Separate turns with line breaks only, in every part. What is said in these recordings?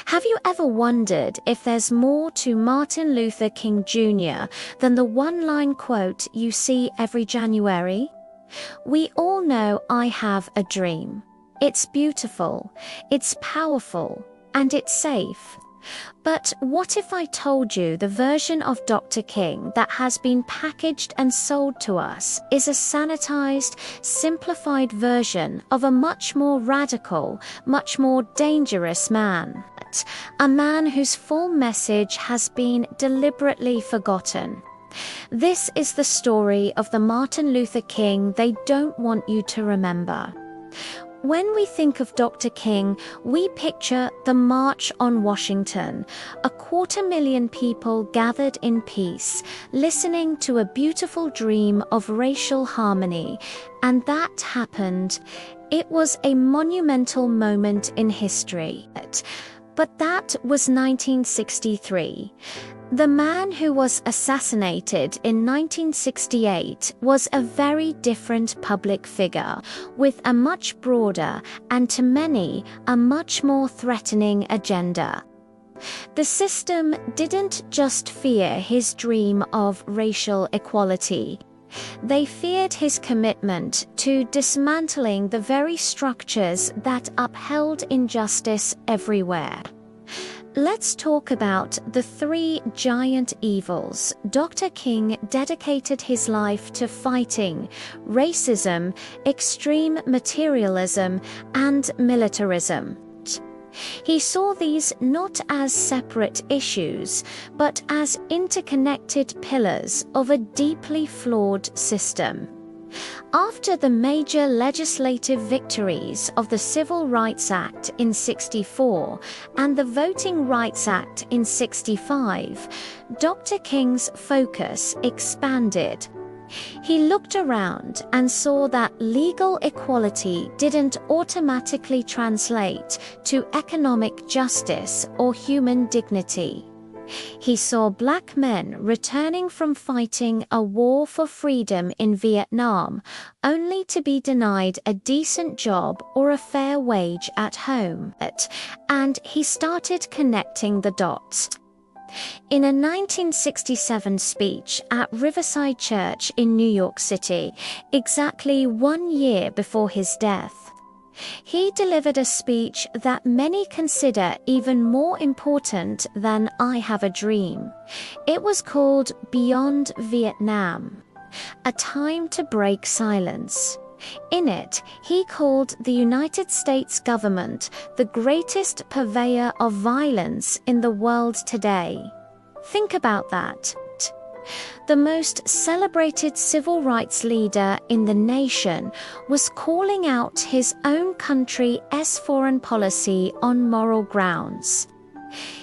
Have you ever wondered if there's more to Martin Luther King Jr. than the one-line quote you see every January? We all know I have a dream. It's beautiful, it's powerful, and it's safe. But what if I told you the version of Dr. King that has been packaged and sold to us is a sanitized, simplified version of a much more radical, much more dangerous man? A man whose full message has been deliberately forgotten. This is the story of the Martin Luther King they don't want you to remember. When we think of Dr. King, we picture the March on Washington, 250,000 people gathered in peace, listening to a beautiful dream of racial harmony. And that happened. It was a monumental moment in history. But that was 1963. The man who was assassinated in 1968 was a very different public figure, with a much broader, and to many, a much more threatening agenda. The system didn't just fear his dream of racial equality. They feared his commitment to dismantling the very structures that upheld injustice everywhere. Let's talk about the three giant evils Dr. King dedicated his life to fighting: racism, extreme materialism, and militarism. He saw these not as separate issues, but as interconnected pillars of a deeply flawed system. After the major legislative victories of the Civil Rights Act in '64 and the Voting Rights Act in '65, Dr. King's focus expanded. He looked around and saw that legal equality didn't automatically translate to economic justice or human dignity. He saw black men returning from fighting a war for freedom in Vietnam, only to be denied a decent job or a fair wage at home. And he started connecting the dots. In a 1967 speech at Riverside Church in New York City, exactly 1 year before his death, he delivered a speech that many consider even more important than I Have a Dream. It was called Beyond Vietnam, a time to break silence. In it, he called the United States government the greatest purveyor of violence in the world today. Think about that. The most celebrated civil rights leader in the nation was calling out his own country's foreign policy on moral grounds.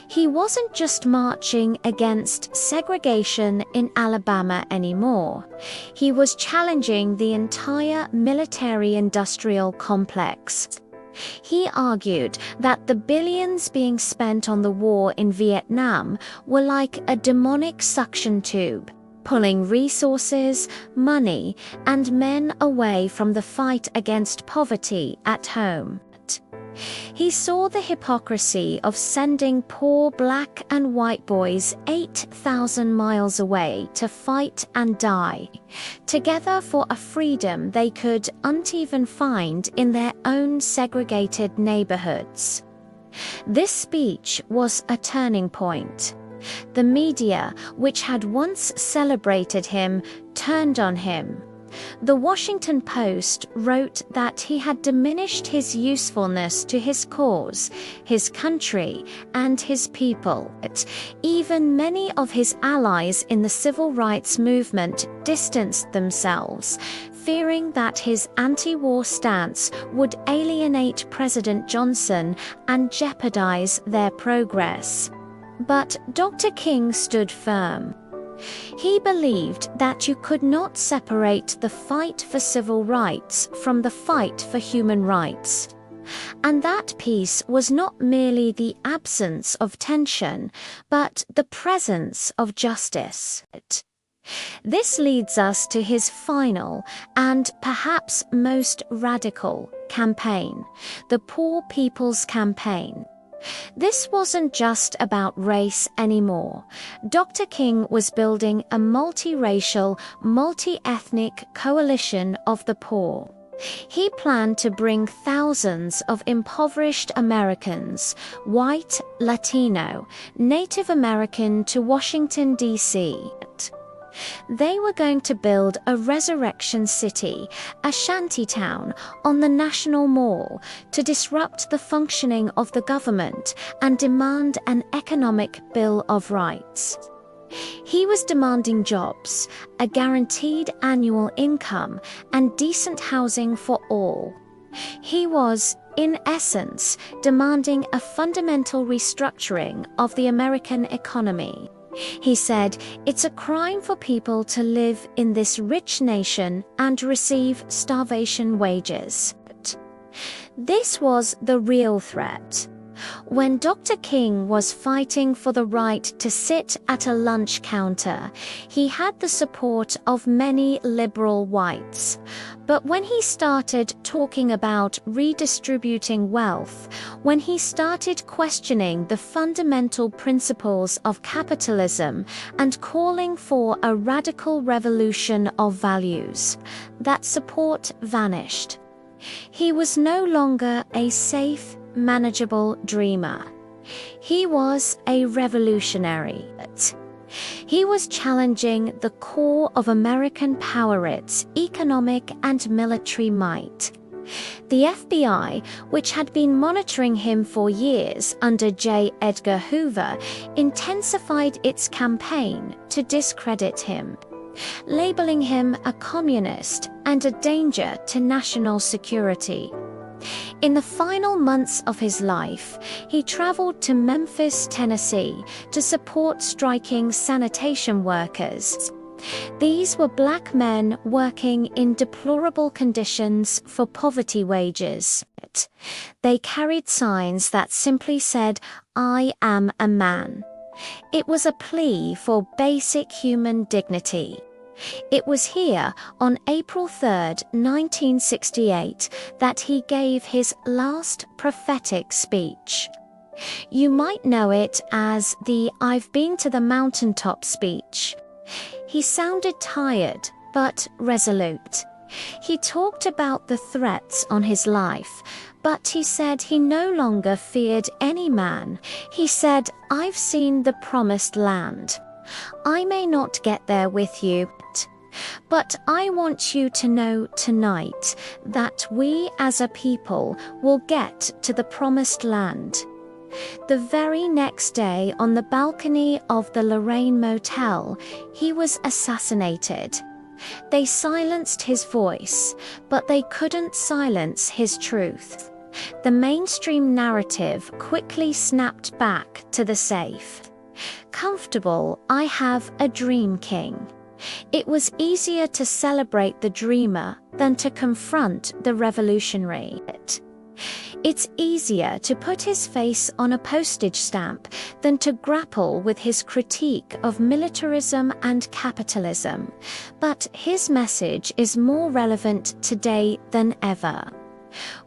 He wasn't just marching against segregation in Alabama anymore. He was challenging the entire military-industrial complex. He argued that the billions being spent on the war in Vietnam were like a demonic suction tube, pulling resources, money, and men away from the fight against poverty at home. He saw the hypocrisy of sending poor black and white boys 8,000 miles away to fight and die, together for a freedom they couldn't even find in their own segregated neighborhoods. This speech was a turning point. The media, which had once celebrated him, turned on him. The Washington Post wrote that he had diminished his usefulness to his cause, his country, and his people. Even many of his allies in the civil rights movement distanced themselves, fearing that his anti-war stance would alienate President Johnson and jeopardize their progress. But Dr. King stood firm. He believed that you could not separate the fight for civil rights from the fight for human rights. And that peace was not merely the absence of tension, but the presence of justice. This leads us to his final and perhaps most radical campaign, the Poor People's Campaign. This wasn't just about race anymore. Dr. King was building a multiracial, multi-ethnic coalition of the poor. He planned to bring thousands of impoverished Americans, white, Latino, Native American, to Washington, D.C. They were going to build a resurrection city, a shantytown, on the National Mall to disrupt the functioning of the government and demand an economic Bill of Rights. He was demanding jobs, a guaranteed annual income, and decent housing for all. He was, in essence, demanding a fundamental restructuring of the American economy. He said, "It's a crime for people to live in this rich nation and receive starvation wages." This was the real threat. When Dr. King was fighting for the right to sit at a lunch counter, he had the support of many liberal whites. But when he started talking about redistributing wealth, when he started questioning the fundamental principles of capitalism and calling for a radical revolution of values, that support vanished. He was no longer a safe, manageable dreamer. He was a revolutionary. He was challenging the core of American power, its economic and military might. The FBI, which had been monitoring him for years under J. Edgar Hoover, intensified its campaign to discredit him, labeling him a communist and a danger to national security. In the final months of his life, he traveled to Memphis, Tennessee, to support striking sanitation workers. These were black men working in deplorable conditions for poverty wages. They carried signs that simply said, "I am a man." It was a plea for basic human dignity. It was here, on April 3, 1968, that he gave his last prophetic speech. You might know it as the "I've been to the mountaintop" speech. He sounded tired, but resolute. He talked about the threats on his life, but he said he no longer feared any man. He said, "I've seen the promised land. I may not get there with you, but I want you to know tonight that we as a people will get to the promised land." The very next day, on the balcony of the Lorraine Motel, he was assassinated. They silenced his voice, but they couldn't silence his truth. The mainstream narrative quickly snapped back to the safe. Comfortable, I have a dream, King. It was easier to celebrate the dreamer than to confront the revolutionary. It's easier to put his face on a postage stamp than to grapple with his critique of militarism and capitalism. But his message is more relevant today than ever.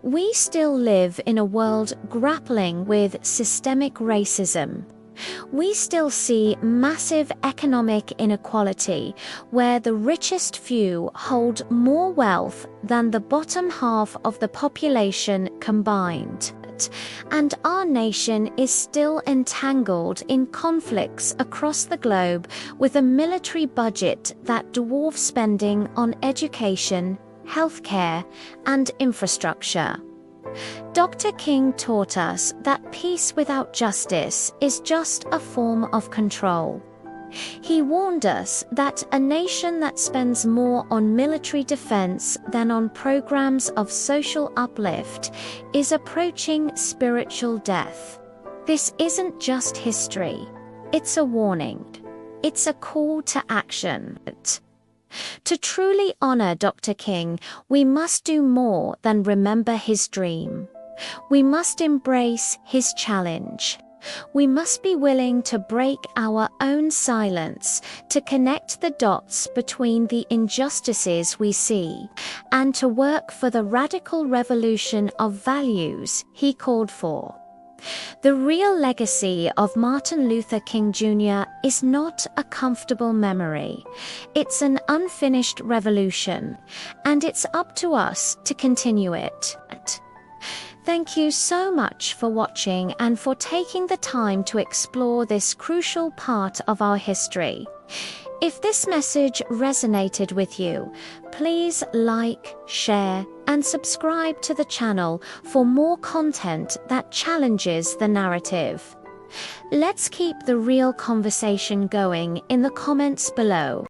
We still live in a world grappling with systemic racism. We still see massive economic inequality, where the richest few hold more wealth than the bottom half of the population combined. And our nation is still entangled in conflicts across the globe, with a military budget that dwarfs spending on education, healthcare, and infrastructure. Dr. King taught us that peace without justice is just a form of control. He warned us that a nation that spends more on military defense than on programs of social uplift is approaching spiritual death. This isn't just history. It's a warning. It's a call to action. To truly honor Dr. King, we must do more than remember his dream. We must embrace his challenge. We must be willing to break our own silence, to connect the dots between the injustices we see, and to work for the radical revolution of values he called for. The real legacy of Martin Luther King Jr. is not a comfortable memory. It's an unfinished revolution, and it's up to us to continue it. Thank you so much for watching and for taking the time to explore this crucial part of our history. If this message resonated with you, please like, share, and subscribe to the channel for more content that challenges the narrative. Let's keep the real conversation going in the comments below.